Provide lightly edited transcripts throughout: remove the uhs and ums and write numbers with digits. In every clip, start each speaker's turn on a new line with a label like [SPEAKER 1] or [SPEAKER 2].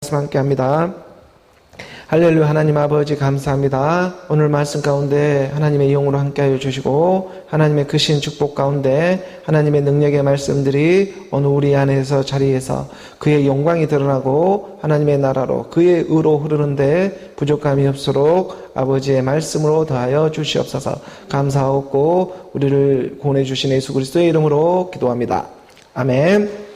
[SPEAKER 1] 말씀 함께 합니다. 할렐루야. 하나님 아버지 감사합니다. 오늘 말씀 가운데 하나님의 영으로 함께하여 주시고 하나님의 크신 축복 가운데 하나님의 능력의 말씀들이 오늘 우리 안에서 자리에서 그의 영광이 드러나고 하나님의 나라로 그의 의로 흐르는데 부족함이 없도록 아버지의 말씀으로 더하여 주시옵소서. 감사하고 우리를 구원해 주신 예수 그리스도의 이름으로 기도합니다. 아멘.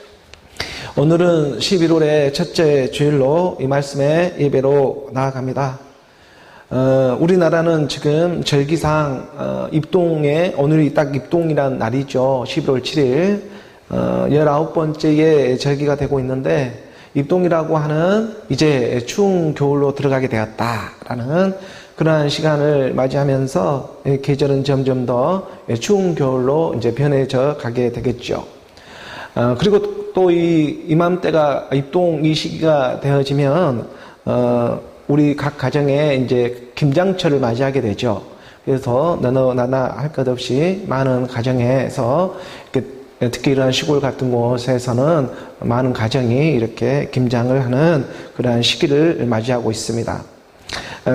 [SPEAKER 1] 오늘은 11월의 첫째 주일로 이 말씀의 예배로 나아갑니다. 우리나라는 지금 절기상 입동에 오늘이 딱 입동이란 날이죠. 11월 7일 19번째의 절기가 되고 있는데 입동이라고 하는 이제 추운 겨울로 들어가게 되었다라는 그러한 시간을 맞이하면서 계절은 점점 더 추운 겨울로 이제 변해져 가게 되겠죠. 그리고 또 이맘때가 입동 이 시기가 되어지면 우리 각 가정에 이제 김장철을 맞이하게 되죠. 그래서 너너 나나 할 것 없이 많은 가정에서 특히 이런 시골 같은 곳에서는 많은 가정이 이렇게 김장을 하는 그러한 시기를 맞이하고 있습니다.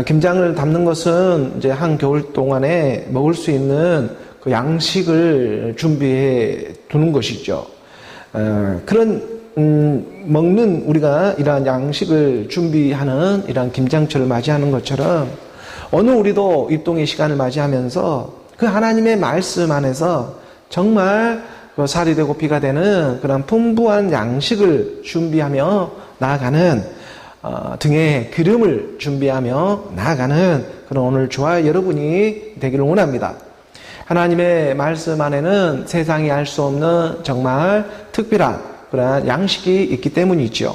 [SPEAKER 1] 김장을 담는 것은 이제 한겨울 동안에 먹을 수 있는 그 양식을 준비해 두는 것이죠. 그런 먹는 우리가 이러한 양식을 준비하는 이러한 김장철을 맞이하는 것처럼 오늘 우리도 입동의 시간을 맞이하면서 그 하나님의 말씀 안에서 정말 살이 되고 피가 되는 그런 풍부한 양식을 준비하며 나아가는 등에 기름을 준비하며 나아가는 그런 오늘 저와 여러분이 되기를 원합니다. 하나님의 말씀 안에는 세상이 알 수 없는 정말 특별한 그런 양식이 있기 때문이죠.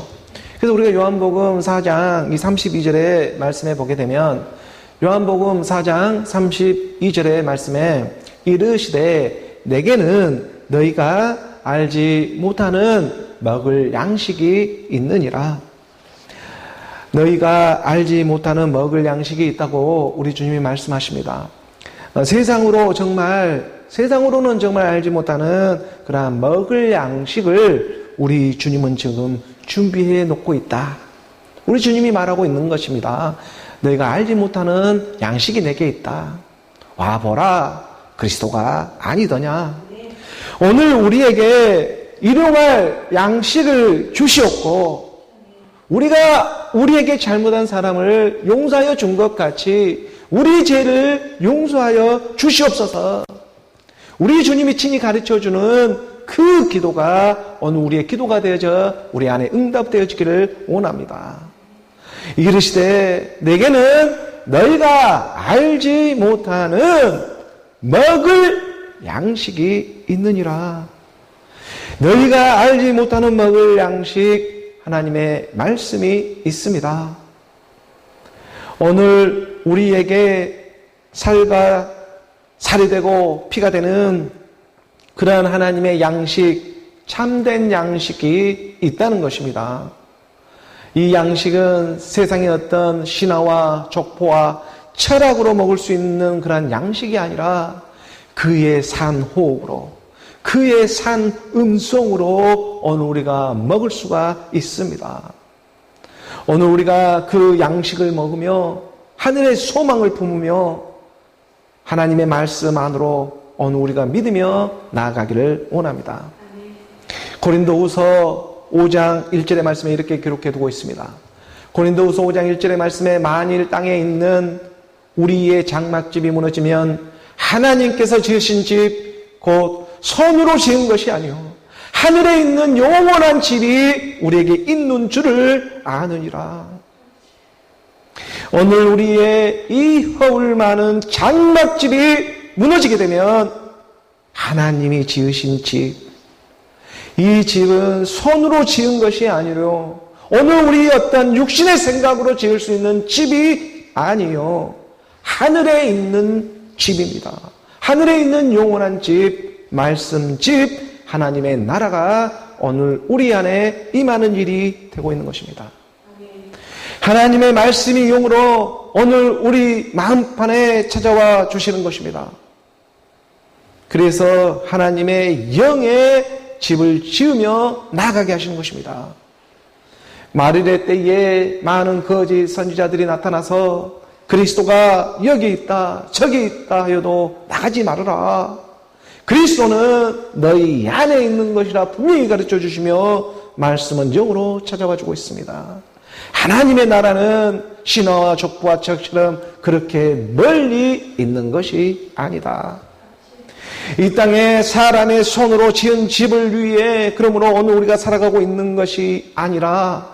[SPEAKER 1] 그래서 우리가 요한복음 4장 이 32절의 말씀에 보게 되면 요한복음 4장 32절의 말씀에 이르시되 내게는 너희가 알지 못하는 먹을 양식이 있느니라. 너희가 알지 못하는 먹을 양식이 있다고 우리 주님이 말씀하십니다. 세상으로는 정말 알지 못하는 그러한 먹을 양식을 우리 주님은 지금 준비해 놓고 있다. 우리 주님이 말하고 있는 것입니다. 너희가 알지 못하는 양식이 내게 있다. 와 보라 그리스도가 아니더냐. 오늘 우리에게 일용할 양식을 주시옵고 우리가 우리에게 잘못한 사람을 용서하여 준 것 같이 우리 죄를 용서하여 주시옵소서. 우리 주님이 친히 가르쳐주는 그 기도가 오늘 우리의 기도가 되어져 우리 안에 응답되어지기를 원합니다. 이르시되 내게는 너희가 알지 못하는 먹을 양식이 있느니라. 너희가 알지 못하는 먹을 양식 하나님의 말씀이 있습니다. 오늘 우리에게 살과 살이 되고 피가 되는 그러한 하나님의 양식, 참된 양식이 있다는 것입니다. 이 양식은 세상의 어떤 신화와 족보와 철학으로 먹을 수 있는 그러한 양식이 아니라 그의 산 호흡으로, 그의 산 음성으로 오늘 우리가 먹을 수가 있습니다. 오늘 우리가 그 양식을 먹으며 하늘의 소망을 품으며 하나님의 말씀 안으로 오늘 우리가 믿으며 나아가기를 원합니다. 고린도후서 5장 1절의 말씀에 이렇게 기록해 두고 있습니다. 고린도후서 5장 1절의 말씀에 만일 땅에 있는 우리의 장막집이 무너지면 하나님께서 지으신 집 곧 손으로 지은 것이 아니요 하늘에 있는 영원한 집이 우리에게 있는 줄을 아느니라. 오늘 우리의 이 허울 많은 장막집이 무너지게 되면 하나님이 지으신 집, 이 집은 손으로 지은 것이 아니요 오늘 우리 어떤 육신의 생각으로 지을 수 있는 집이 아니요 하늘에 있는 집입니다. 하늘에 있는 영원한 집, 말씀 집, 하나님의 나라가 오늘 우리 안에 임하는 일이 되고 있는 것입니다. 하나님의 말씀이 용으로 오늘 우리 마음판에 찾아와 주시는 것입니다. 그래서 하나님의 영의 집을 지으며 나아가게 하시는 것입니다. 마리레 때에 많은 거짓 선지자들이 나타나서 그리스도가 여기 있다 저기 있다 하여도 나가지 말아라. 그리스도는 너희 안에 있는 것이라 분명히 가르쳐 주시며 말씀은 영으로 찾아와 주고 있습니다. 하나님의 나라는 신화와 족보와 책처럼 그렇게 멀리 있는 것이 아니다. 이 땅에 사람의 손으로 지은 집을 위해 그러므로 오늘 우리가 살아가고 있는 것이 아니라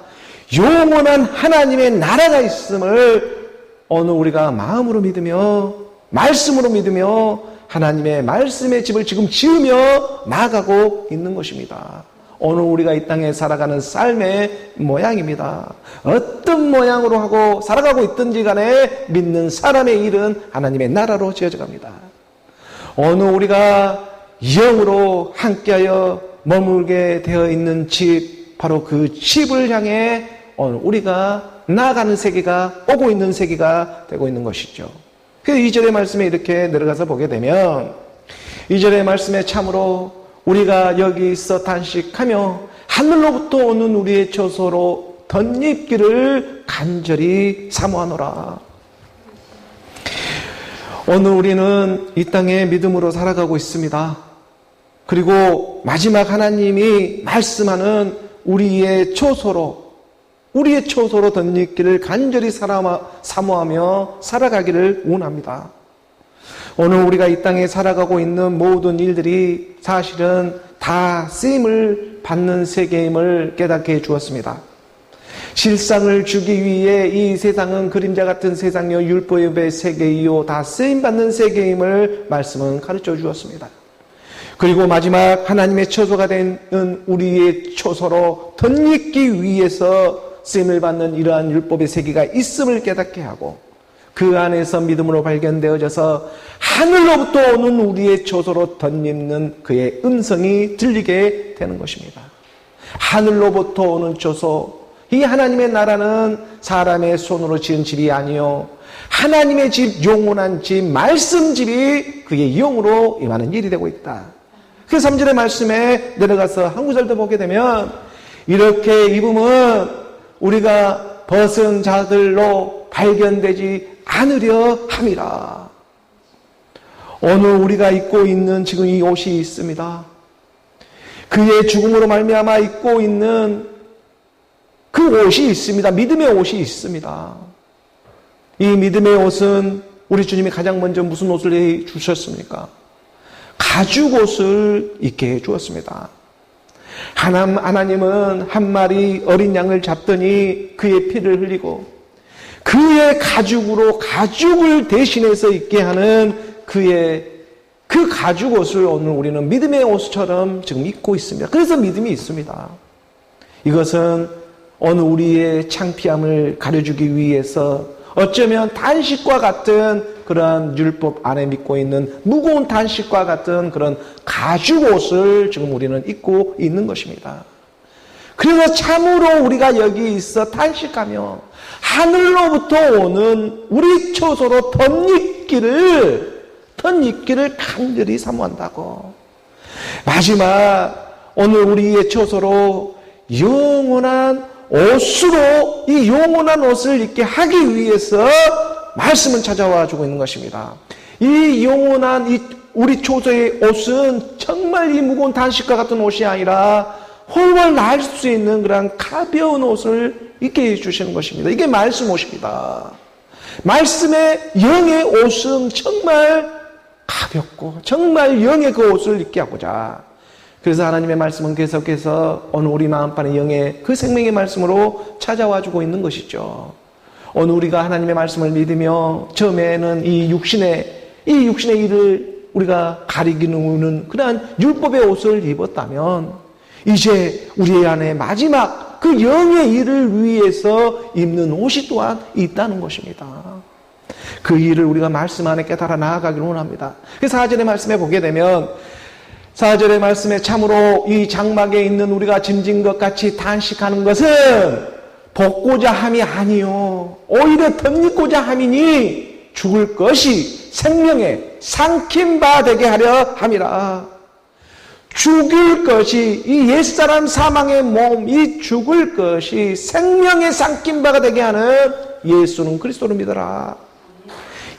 [SPEAKER 1] 영원한 하나님의 나라가 있음을 오늘 우리가 마음으로 믿으며 말씀으로 믿으며 하나님의 말씀의 집을 지금 지으며 나아가고 있는 것입니다. 오늘 우리가 이 땅에 살아가는 삶의 모양입니다. 어떤 모양으로 하고 살아가고 있든지 간에 믿는 사람의 일은 하나님의 나라로 지어져 갑니다. 오늘 우리가 영으로 함께하여 머물게 되어 있는 집, 바로 그 집을 향해 오늘 우리가 나아가는 세계가 오고 있는 세계가 되고 있는 것이죠. 그래서 2절의 말씀에 이렇게 내려가서 보게 되면 2절의 말씀에 참으로 우리가 여기 있어 단식하며 하늘로부터 오는 우리의 처소로 덧입기를 간절히 사모하노라. 오늘 우리는 이 땅에 믿음으로 살아가고 있습니다. 그리고 마지막 하나님이 말씀하는 우리의 처소로 덧입기를 간절히 사모하며 살아가기를 원합니다. 오늘 우리가 이 땅에 살아가고 있는 모든 일들이 사실은 다 쓰임을 받는 세계임을 깨닫게 해주었습니다. 실상을 주기 위해 이 세상은 그림자 같은 세상이요 율법의 세계이요 다 쓰임받는 세계임을 말씀은 가르쳐 주었습니다. 그리고 마지막 하나님의 처소가 되는 우리의 처소로 덧입기 위해서 쓰임을 받는 이러한 율법의 세계가 있음을 깨닫게 하고 그 안에서 믿음으로 발견되어져서 하늘로부터 오는 우리의 처소로 덧입는 그의 음성이 들리게 되는 것입니다. 하늘로부터 오는 처소, 이 하나님의 나라는 사람의 손으로 지은 집이 아니요 하나님의 집, 영원한 집, 말씀집이 그의 영으로 임하는 일이 되고 있다. 그 3절의 말씀에 내려가서 한 구절도 보게 되면 이렇게 입으면 우리가 벗은 자들로 발견되지 않으려 함이라. 오늘 우리가 입고 있는 지금 이 옷이 있습니다. 그의 죽음으로 말미암아 입고 있는 그 옷이 있습니다. 믿음의 옷이 있습니다. 이 믿음의 옷은 우리 주님이 가장 먼저 무슨 옷을 해 주셨습니까? 가죽 옷을 입게 해 주었습니다. 하나님은 한 마리 어린 양을 잡더니 그의 피를 흘리고 그의 가죽으로 가죽을 대신해서 입게 하는 그의 그 가죽 옷을 오늘 우리는 믿음의 옷처럼 지금 입고 있습니다. 그래서 믿음이 있습니다. 이것은 오늘 우리의 창피함을 가려주기 위해서 어쩌면 단식과 같은 그러한 율법 안에 믿고 있는 무거운 단식과 같은 그런 가죽 옷을 지금 우리는 입고 있는 것입니다. 그래서 참으로 우리가 여기 있어 단식하며 하늘로부터 오는 우리 처소로 덧입기를 간절히 사모한다고. 마지막 오늘 우리의 처소로 영원한 옷으로 이 영원한 옷을 입게 하기 위해서 말씀은 찾아와 주고 있는 것입니다. 이 영원한 우리 처소의 옷은 정말 이 무거운 단식과 같은 옷이 아니라 훨훨 날 수 있는 그런 가벼운 옷을 입게 해주시는 것입니다. 이게 말씀 옷입니다. 말씀의 영의 옷은 정말 가볍고 정말 영의 그 옷을 입게 하고자. 그래서 하나님의 말씀은 계속해서 오늘 우리 마음판의 영의 그 생명의 말씀으로 찾아와 주고 있는 것이죠. 오늘 우리가 하나님의 말씀을 믿으며 처음에는 이 육신의 일을 우리가 가리기는 그러한 율법의 옷을 입었다면 이제 우리 안에 마지막 그 영의 일을 위해서 입는 옷이 또한 있다는 것입니다. 그 일을 우리가 말씀 안에 깨달아 나아가기를 원합니다. 그래서 4절의 말씀에 보게 되면 4절의 말씀에 참으로 이 장막에 있는 우리가 짐진 것 같이 단식하는 것은 벗고자 함이 아니요 오히려 덧입고자 함이니 죽을 것이 생명에 삼킨 바 되게 하려 함이라. 죽일 것이, 이 옛사람 사망의 몸, 이 죽을 것이 생명의 삼킨 바가 되게 하는 예수는 그리스도를 믿어라.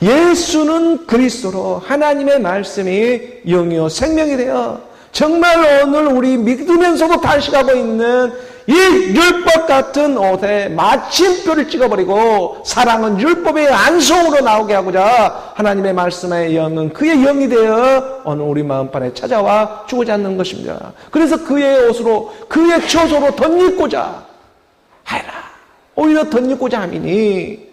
[SPEAKER 1] 예수는 그리스도로 하나님의 말씀이 영이요 생명이 되어 정말 오늘 우리 믿으면서도 단식하고 있는 이 율법 같은 옷에 마침표를 찍어버리고 사랑은 율법의 안성으로 나오게 하고자 하나님의 말씀의 영은 그의 영이 되어 오늘 우리 마음판에 찾아와 주고자 하는 것입니다. 그래서 그의 옷으로 그의 처소로 덧입고자 하라. 오히려 덧입고자 함이니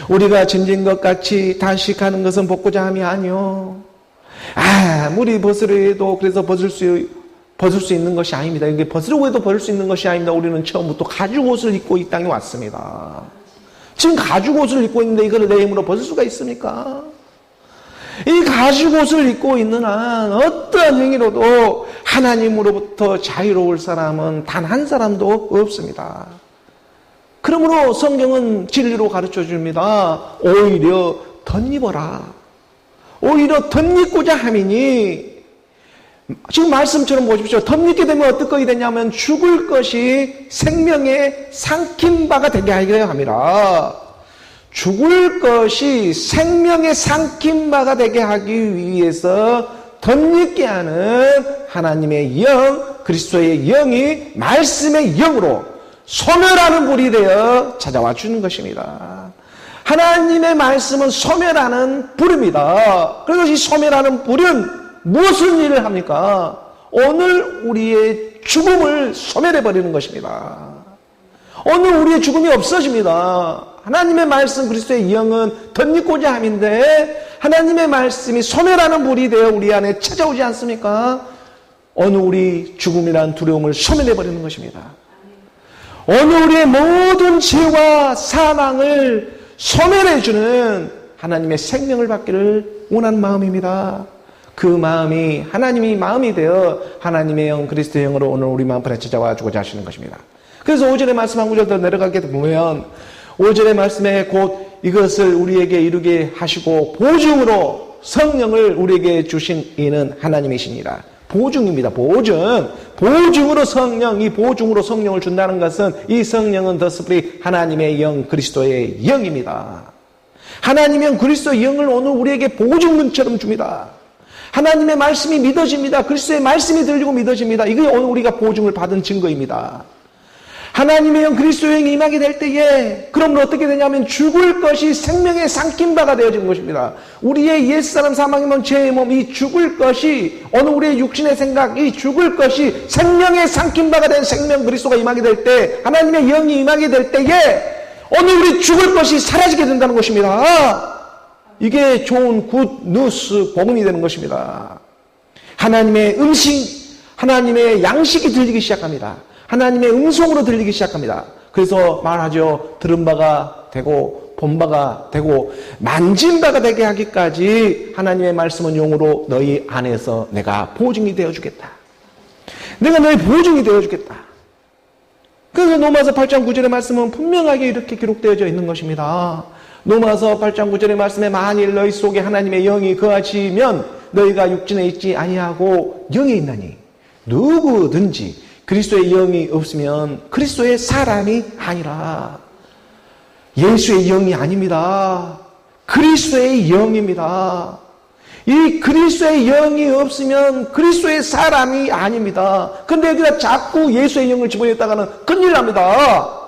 [SPEAKER 1] 우리가 짐진 것 같이 단식하는 것은 벗고자 함이 아니요. 아무리 벗으려도 그래서 벗을 수 있는 것이 아닙니다. 이게 벗으려고 해도 벗을 수 있는 것이 아닙니다. 우리는 처음부터 가죽 옷을 입고 이 땅에 왔습니다. 지금 가죽 옷을 입고 있는데 이걸 내 힘으로 벗을 수가 있습니까? 이 가죽 옷을 입고 있는 한 어떠한 행위로도 하나님으로부터 자유로울 사람은 단 한 사람도 없습니다. 그러므로 성경은 진리로 가르쳐 줍니다. 오히려 덧입어라. 오히려 덧입고자 함이니 지금 말씀처럼 보십시오. 덧입게 되면 어떻게 되냐면 죽을 것이 생명의 삼킨 바가 되게 하려 함이라. 죽을 것이 생명의 삼킨 바가 되게 하기 위해서 덧입게 하는 하나님의 영, 그리스도의 영이 말씀의 영으로 소멸하는 불이 되어 찾아와 주는 것입니다. 하나님의 말씀은 소멸하는 불입니다. 그래서 이 소멸하는 불은 무슨 일을 합니까? 오늘 우리의 죽음을 소멸해버리는 것입니다. 오늘 우리의 죽음이 없어집니다. 하나님의 말씀 그리스도의 영은 덧입고자 함인데 하나님의 말씀이 소멸하는 불이 되어 우리 안에 찾아오지 않습니까? 오늘 우리 죽음이란 두려움을 소멸해버리는 것입니다. 오늘 우리의 모든 죄와 사망을 소멸해주는 하나님의 생명을 받기를 원하는 마음입니다. 그 마음이 하나님이 마음이 되어 하나님의 영 그리스도의 영으로 오늘 우리 마음판에 찾아와 주고자 하시는 것입니다. 그래서 5절의 말씀 한 구절 더 내려가게 보면 5절의 말씀에 곧 이것을 우리에게 이루게 하시고 보증으로 성령을 우리에게 주신 이는 하나님이시니라. 보증입니다. 보증으로 성령, 이 보증으로 성령을 준다는 것은 이 성령은 더 스프리 하나님의 영, 그리스도의 영입니다. 하나님의 영, 그리스도의 영을 오늘 우리에게 보증문처럼 줍니다. 하나님의 말씀이 믿어집니다. 그리스도의 말씀이 들리고 믿어집니다. 이게 오늘 우리가 보증을 받은 증거입니다. 하나님의 영 그리스도의 영이 임하게 될 때에 그러면 어떻게 되냐면 죽을 것이 생명의 삼킨 바가 되어진 것입니다. 우리의 옛사람 사망의 몸 죄의 몸 이 죽을 것이 오늘 우리의 육신의 생각 이 죽을 것이 생명의 삼킨 바가 된 생명 그리스도가 임하게 될 때 하나님의 영이 임하게 될 때에 오늘 우리 죽을 것이 사라지게 된다는 것입니다. 이게 좋은 굿 뉴스 복음이 되는 것입니다. 하나님의 음식 하나님의 양식이 들리기 시작합니다. 하나님의 음성으로 들리기 시작합니다. 그래서 말하죠. 들은 바가 되고 본 바가 되고 만진 바가 되게 하기까지 하나님의 말씀은 용으로 너희 안에서 내가 보증이 되어주겠다. 내가 너희 보증이 되어주겠다. 그래서 로마서 8장 9절의 말씀은 분명하게 이렇게 기록되어져 있는 것입니다. 로마서 8장 9절의 말씀에 만일 너희 속에 하나님의 영이 거하시면 너희가 육신에 있지 아니하고 영에 있나니 누구든지 그리스도의 영이 없으면 그리스도의 사람이 아니라 예수의 영이 아닙니다. 그리스도의 영입니다. 이 그리스도의 영이 없으면 그리스도의 사람이 아닙니다. 그런데 여기다 자꾸 예수의 영을 집어넣다가는 큰일 납니다.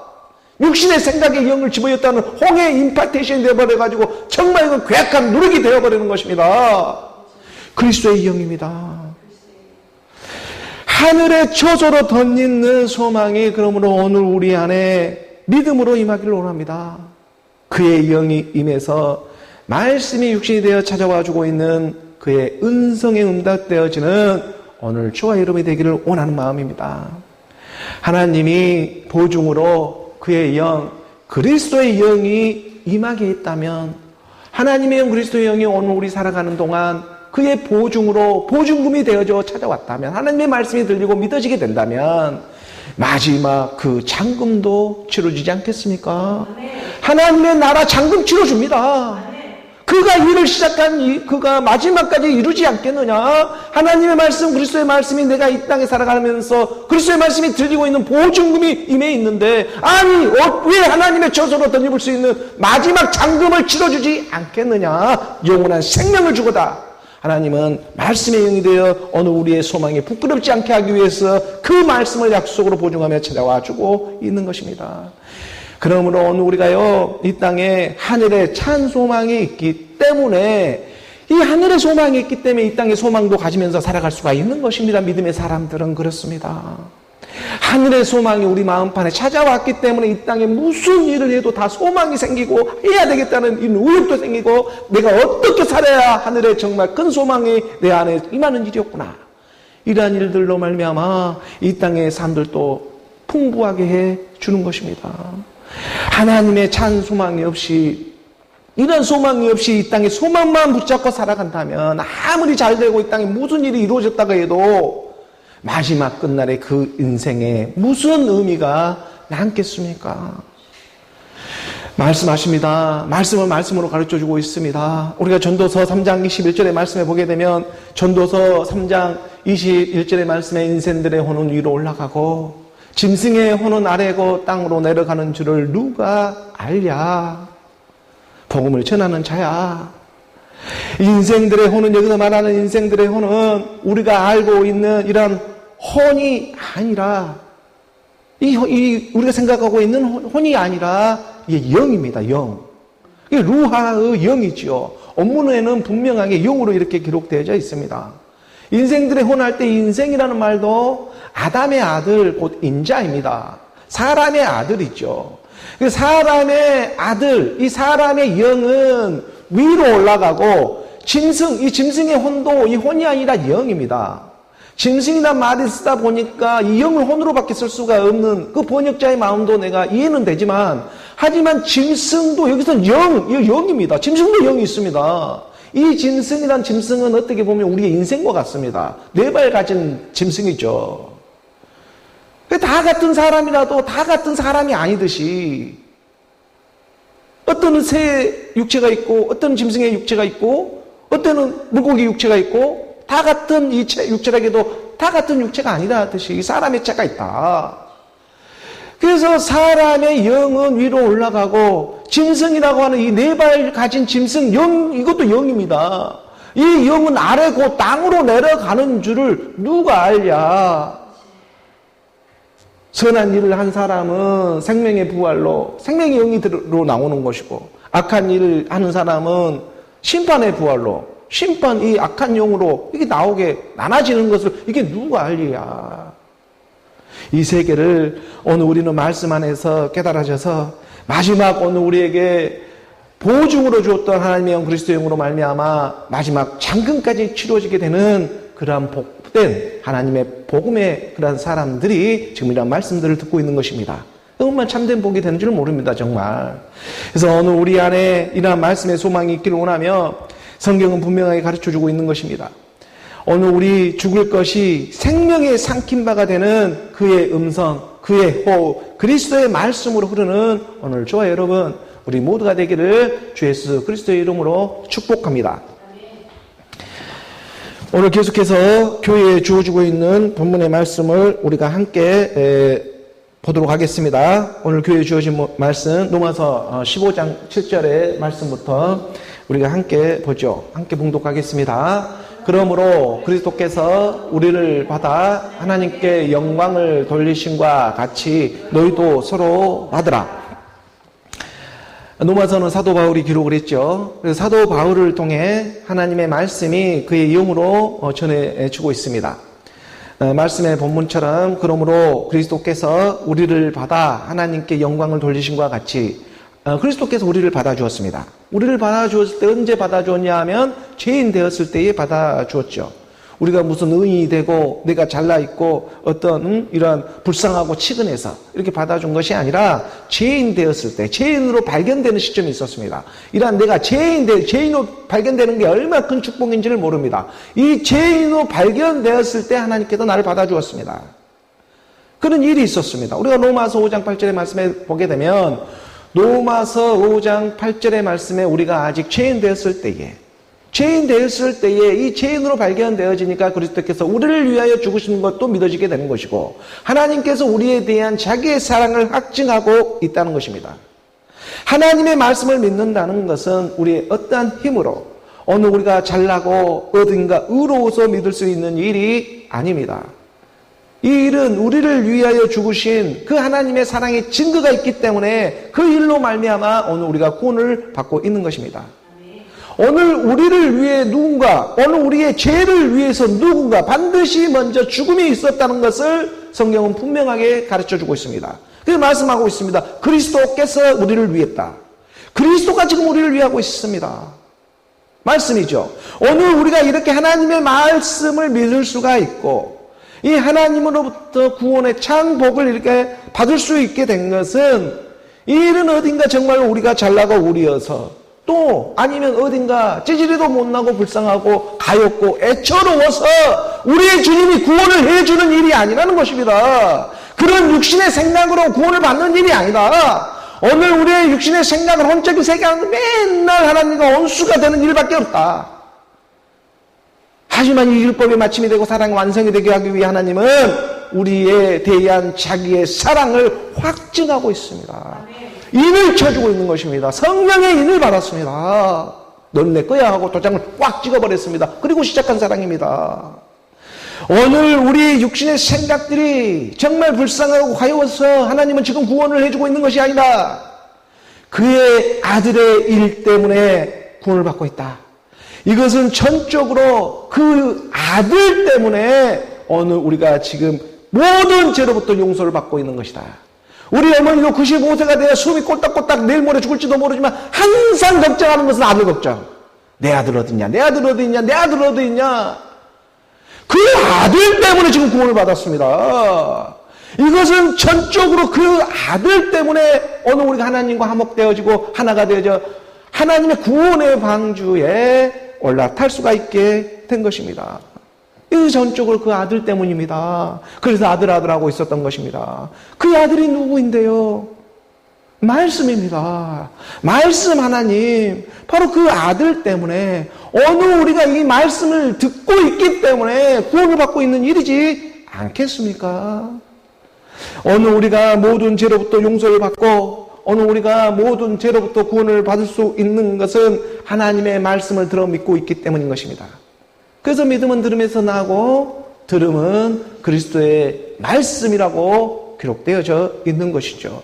[SPEAKER 1] 육신의 생각의 영을 집어넣다는 홍해 임파테이션이 되어버려가지고 정말 이건 괴악한 누룩이 되어버리는 것입니다. 그리스도의 영입니다. 하늘의 처소로 덧입는 소망이 그러므로 오늘 우리 안에 믿음으로 임하기를 원합니다. 그의 영이 임해서 말씀이 육신이 되어 찾아와 주고 있는 그의 은성에 응답되어지는 오늘 주와 여러분이 되기를 원하는 마음입니다. 하나님이 보증으로 그의 영, 그리스도의 영이 임하게 했다면 하나님의 영, 그리스도의 영이 오늘 우리 살아가는 동안 그의 보증으로 보증금이 되어져 찾아왔다면 하나님의 말씀이 들리고 믿어지게 된다면 마지막 그 잔금도 치러지지 않겠습니까? 하나님의 나라 잔금 치러줍니다. 그 그가 일을 시작한 그가 마지막까지 이루지 않겠느냐? 하나님의 말씀, 그리스도의 말씀이 내가 이 땅에 살아가면서 그리스도의 말씀이 들리고 있는 보증금이 임해 있는데, 아니 왜 하나님의 저소로 던져볼 수 있는 마지막 장금을 치러주지 않겠느냐? 영원한 생명을 주고다. 하나님은 말씀의 영이 되어 어느 우리의 소망이 부끄럽지 않게 하기 위해서 그 말씀을 약속으로 보증하며 찾아와 주고 있는 것입니다. 그러므로 오늘 우리가요, 이 땅에 하늘에 찬 소망이 있기 때문에, 이 하늘의 소망이 있기 때문에 이 땅에 소망도 가지면서 살아갈 수가 있는 것입니다. 믿음의 사람들은 그렇습니다. 하늘의 소망이 우리 마음판에 찾아왔기 때문에 이 땅에 무슨 일을 해도 다 소망이 생기고 해야 되겠다는 이 의욕도 생기고, 내가 어떻게 살아야 하늘에 정말 큰 소망이 내 안에 임하는 일이었구나. 이러한 일들로 말미암아 이 땅의 삶들도 풍부하게 해 주는 것입니다. 하나님의 찬 소망이 없이, 이런 소망이 없이 이 땅에 소망만 붙잡고 살아간다면 아무리 잘 되고 이 땅에 무슨 일이 이루어졌다고 해도 마지막 끝날에 그 인생에 무슨 의미가 남겠습니까? 말씀하십니다. 말씀을 말씀으로 가르쳐주고 있습니다. 우리가 전도서 3장 21절의 말씀에 보게 되면, 전도서 3장 21절의 말씀에 인생들의 혼은 위로 올라가고 짐승의 혼은 아래고 땅으로 내려가는 줄을 누가 알랴? 복음을 전하는 자야. 인생들의 혼은, 여기서 말하는 인생들의 혼은 우리가 알고 있는 이런 혼이 아니라, 우리가 생각하고 있는 혼이 아니라 이게 영입니다. 영. 이게 루하의 영이지요. 원문에는 분명하게 영으로 이렇게 기록되어져 있습니다. 인생들의 혼할 때 인생이라는 말도 아담의 아들 곧 인자입니다. 사람의 아들이죠. 사람의 아들, 이 사람의 영은 위로 올라가고, 이 짐승의 혼도 이 혼이 아니라 영입니다. 짐승이란 말을 쓰다 보니까 이 영을 혼으로밖에 쓸 수가 없는 그 번역자의 마음도 내가 이해는 되지만, 하지만 짐승도 여기서는 영입니다. 짐승도 영이 있습니다. 이 짐승이란 짐승은 어떻게 보면 우리의 인생과 같습니다. 네 발 가진 짐승이죠. 다 같은 사람이라도 다 같은 사람이 아니듯이, 어떤 새의 육체가 있고 어떤 짐승의 육체가 있고 어떤 물고기 육체가 있고, 다 같은 이 육체라고 해도 다 같은 육체가 아니라 듯이 사람의 자가 있다. 그래서 사람의 영은 위로 올라가고, 짐승이라고 하는 이 네 발 가진 짐승, 이것도 영입니다. 이 영은 아래고 땅으로 내려가는 줄을 누가 알랴? 선한 일을 한 사람은 생명의 부활로, 생명의 영이로 나오는 것이고, 악한 일을 하는 사람은 심판의 부활로, 이 악한 영으로 이게 나오게 나눠지는 것을 이게 누가 알리야? 이 세계를 오늘 우리는 말씀 안에서 깨달아져서 마지막 오늘 우리에게 보증으로 주었던 하나님의 영 그리스도의 영으로 말미암아 마지막 장금까지 치루어지게 되는 그러한 복된 하나님의 복음의 그러한 사람들이 지금 이런 말씀들을 듣고 있는 것입니다. 얼마나 참된 복이 되는 줄 모릅니다, 정말. 그래서 오늘 우리 안에 이러한 말씀의 소망이 있기를 원하며, 성경은 분명하게 가르쳐주고 있는 것입니다. 오늘 우리 죽을 것이 생명의 삼킨 바가 되는 그의 음성, 그의 호흡, 그리스도의 말씀으로 흐르는 오늘 저와 여러분, 우리 모두가 되기를 주 예수 그리스도의 이름으로 축복합니다. 오늘 계속해서 교회에 주어지고 있는 본문의 말씀을 우리가 함께 보도록 하겠습니다. 오늘 교회에 주어진 말씀, 로마서 15장 7절의 말씀부터 우리가 함께 보죠. 함께 봉독하겠습니다. 그러므로 그리스도께서 우리를 받아 하나님께 영광을 돌리심과 같이 너희도 서로 받으라. 로마서는 사도 바울이 기록을 했죠. 그래서 사도 바울을 통해 하나님의 말씀이 그의 영으로 전해주고 있습니다. 말씀의 본문처럼 그러므로 그리스도께서 우리를 받아 하나님께 영광을 돌리심과 같이, 그리스도께서 우리를 받아주었습니다. 우리를 받아주었을 때 언제 받아주었냐 하면 죄인 되었을 때에 받아주었죠. 우리가 무슨 의인이 되고 내가 잘나있고 어떤 이런 불쌍하고 치근해서 이렇게 받아준 것이 아니라 죄인 되었을 때, 죄인으로 발견되는 시점이 있었습니다. 이러한 내가 죄인으로 발견되는 게 얼마나 큰 축복인지를 모릅니다. 이 죄인으로 발견되었을 때 하나님께서 나를 받아주었습니다. 그런 일이 있었습니다. 우리가 로마서 5장 8절의 말씀에 보게 되면 로마서 5장 8절의 말씀에 우리가 아직 죄인 되었을 때에 이 죄인으로 발견되어지니까 그리스도께서 우리를 위하여 죽으시는 것도 믿어지게 되는 것이고 하나님께서 우리에 대한 자기의 사랑을 확증하고 있다는 것입니다. 하나님의 말씀을 믿는다는 것은 우리의 어떠한 힘으로 어느 우리가 잘나고 어딘가 의로워서 믿을 수 있는 일이 아닙니다. 이 일은 우리를 위하여 죽으신 그 하나님의 사랑의 증거가 있기 때문에 그 일로 말미암아 오늘 우리가 구원을 받고 있는 것입니다. 오늘 우리를 위해 누군가, 오늘 우리의 죄를 위해서 누군가 반드시 먼저 죽음이 있었다는 것을 성경은 분명하게 가르쳐주고 있습니다. 그래서 말씀하고 있습니다. 그리스도께서 우리를 위했다. 그리스도가 지금 우리를 위하고 있습니다. 말씀이죠. 오늘 우리가 이렇게 하나님의 말씀을 믿을 수가 있고 이 하나님으로부터 구원의 창복을 이렇게 받을 수 있게 된 것은 이 일은 어딘가 정말 우리가 잘나고 우리여서 또 아니면 어딘가 찌질이도 못나고 불쌍하고 가엾고 애처로워서 우리의 주님이 구원을 해주는 일이 아니라는 것입니다. 그런 육신의 생각으로 구원을 받는 일이 아니다. 오늘 우리의 육신의 생각을 혼적인 세계하는 맨날 하나님과 원수가 되는 일밖에 없다. 하지만 이 율법의 마침이 되고 사랑의 완성이 되게 하기 위해 하나님은 우리에 대한 자기의 사랑을 확증하고 있습니다. 인을 쳐주고 있는 것입니다. 성령의 인을 받았습니다. 넌 내 거야 하고 도장을 꽉 찍어버렸습니다. 그리고 시작한 사랑입니다. 오늘 우리 육신의 생각들이 정말 불쌍하고 가여워서 하나님은 지금 구원을 해주고 있는 것이 아니다. 그의 아들의 일 때문에 구원을 받고 있다. 이것은 전적으로 그 아들 때문에 오늘 우리가 지금 모든 죄로부터 용서를 받고 있는 것이다. 우리 어머니도 95세가 돼야 숨이 꼴딱꼴딱 내일 모레 죽을지도 모르지만 항상 걱정하는 것은 아들 걱정. 내 아들 어딨냐? 내 아들 어딨냐? 내 아들 어딨냐? 그 아들 때문에 지금 구원을 받았습니다. 이것은 전적으로 그 아들 때문에 오늘 우리가 하나님과 화목되어지고 하나가 되어져 하나님의 구원의 방주에 올라탈 수가 있게 된 것입니다. 이 전적으로 그 아들 때문입니다. 그래서 아들하고 있었던 것입니다. 그 아들이 누구인데요? 말씀입니다. 말씀 하나님. 바로 그 아들 때문에 오늘 우리가 이 말씀을 듣고 있기 때문에 구원을 받고 있는 일이지 않겠습니까? 오늘 우리가 모든 죄로부터 용서를 받고 오늘 우리가 모든 죄로부터 구원을 받을 수 있는 것은 하나님의 말씀을 들어 믿고 있기 때문인 것입니다. 그래서 믿음은 들음에서 나고 들음은 그리스도의 말씀이라고 기록되어져 있는 것이죠.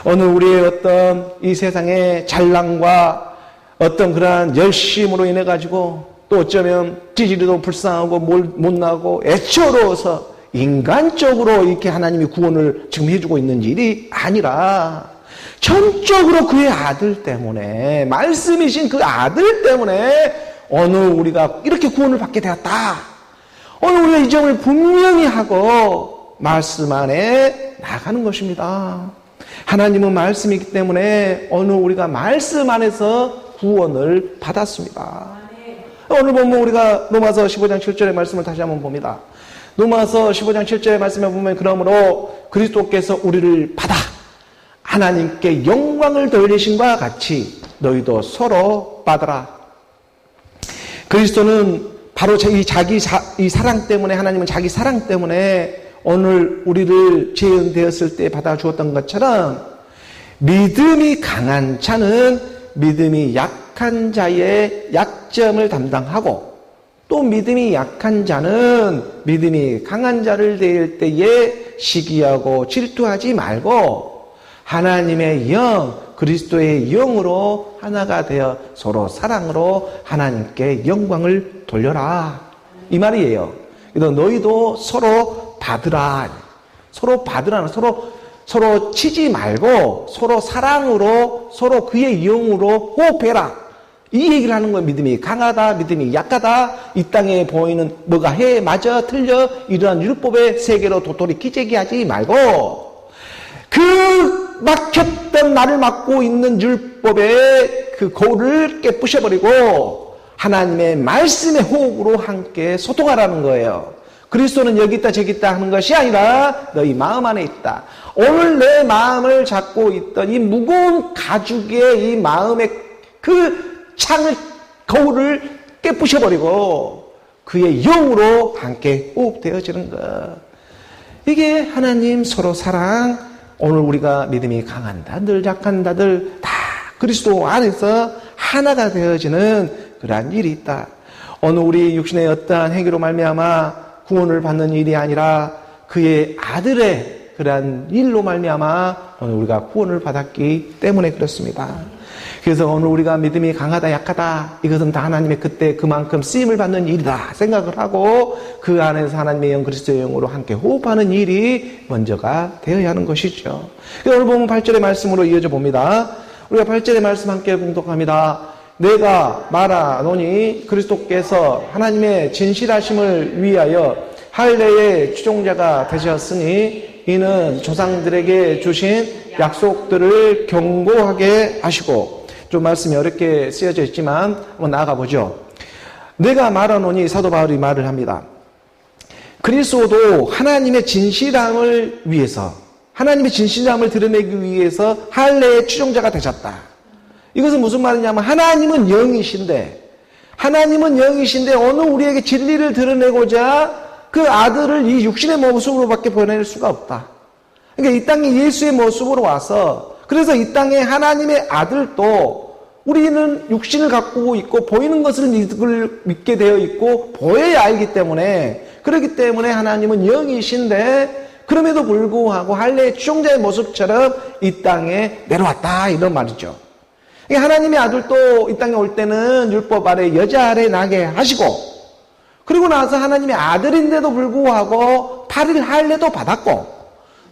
[SPEAKER 1] 오늘 우리의 어떤 이 세상의 잘남과 어떤 그러한 열심으로 인해 가지고 또 어쩌면 찌질이도 불쌍하고 못나고 애처로워서 인간적으로 이렇게 하나님이 구원을 지금 해주고 있는 일이 아니라 전적으로 그의 아들 때문에 말씀이신 그 아들 때문에 오늘 우리가 이렇게 구원을 받게 되었다. 오늘 우리가 이 점을 분명히 하고 말씀 안에 나가는 것입니다. 하나님은 말씀이기 때문에 오늘 우리가 말씀 안에서 구원을 받았습니다. 오늘 보면 우리가 로마서 15장 7절의 말씀을 다시 한번 봅니다. 로마서 15장 7절의 말씀에 보면 그러므로 그리스도께서 우리를 받아 하나님께 영광을 돌리신과 같이 너희도 서로 받으라. 그리스도는 바로 이 사랑 때문에 하나님은 자기 사랑 때문에 오늘 우리를 죄인 되었을 때 받아주었던 것처럼 믿음이 강한 자는 믿음이 약한 자의 약점을 담당하고 또 믿음이 약한 자는 믿음이 강한 자를 대할 때에 시기하고 질투하지 말고 하나님의 영, 그리스도의 영으로 하나가 되어 서로 사랑으로 하나님께 영광을 돌려라. 이 말이에요. 그래서 너희도 서로 받으라. 서로 받으라는 서로 치지 말고 서로 사랑으로 서로 그의 영으로 호흡해라. 이 얘기를 하는 거예요. 믿음이 강하다, 믿음이 약하다, 이 땅에 보이는 뭐가 해, 맞아, 틀려 이러한 율법의 세계로 도토리 기재기하지 말고 그 막혔던 나를 막고 있는 율법의 그 고를 깨부셔버리고 하나님의 말씀의 호흡으로 함께 소통하라는 거예요. 그리스도는 여기 있다 저기 있다 하는 것이 아니라 너희 마음 안에 있다. 오늘 내 마음을 잡고 있던 이 무거운 가죽의 이 마음의 그 창을 거울을 깨부셔버리고 그의 영으로 함께 호흡되어지는 것. 이게 하나님 서로 사랑. 오늘 우리가 믿음이 강한다들 약한다들 다 그리스도 안에서 하나가 되어지는 그러한 일이 있다. 오늘 우리 육신의 어떠한 행위로 말미암아 구원을 받는 일이 아니라 그의 아들의 그러한 일로 말미암아 오늘 우리가 구원을 받았기 때문에 그렇습니다. 그래서 오늘 우리가 믿음이 강하다 약하다 이것은 다 하나님의 그때 그만큼 쓰임을 받는 일이다 생각을 하고 그 안에서 하나님의 영 그리스도의 영으로 함께 호흡하는 일이 먼저가 되어야 하는 것이죠. 오늘 보면 8절의 말씀으로 이어져 봅니다. 우리가 8절의 말씀 함께 봉독합니다. 내가 말하노니 그리스도께서 하나님의 진실하심을 위하여 할례의 추종자가 되셨으니 이는 조상들에게 주신 약속들을 경고하게 하시고, 좀 말씀이 어렵게 쓰여져 있지만 한번 나아가 보죠. 내가 말하노니 사도 바울이 말을 합니다. 그리스도도 하나님의 진실함을 위해서, 하나님의 진실함을 드러내기 위해서 할례의 추종자가 되셨다. 이것은 무슨 말이냐면 하나님은 영이신데 오늘 우리에게 진리를 드러내고자 그 아들을 이 육신의 모습으로밖에 보낼 수가 없다. 그러니까 이 땅에 예수의 모습으로 와서, 그래서 이 땅에 하나님의 아들도 우리는 육신을 갖고 있고 보이는 것을 믿게 되어 있고 보여야 알기 때문에, 그렇기 때문에 하나님은 영이신데 그럼에도 불구하고 할례의 추종자의 모습처럼 이 땅에 내려왔다, 이런 말이죠. 하나님의 아들도 이 땅에 올 때는 율법 아래 여자 아래 나게 하시고, 그리고 나서 하나님의 아들인데도 불구하고 8일 할례도 받았고,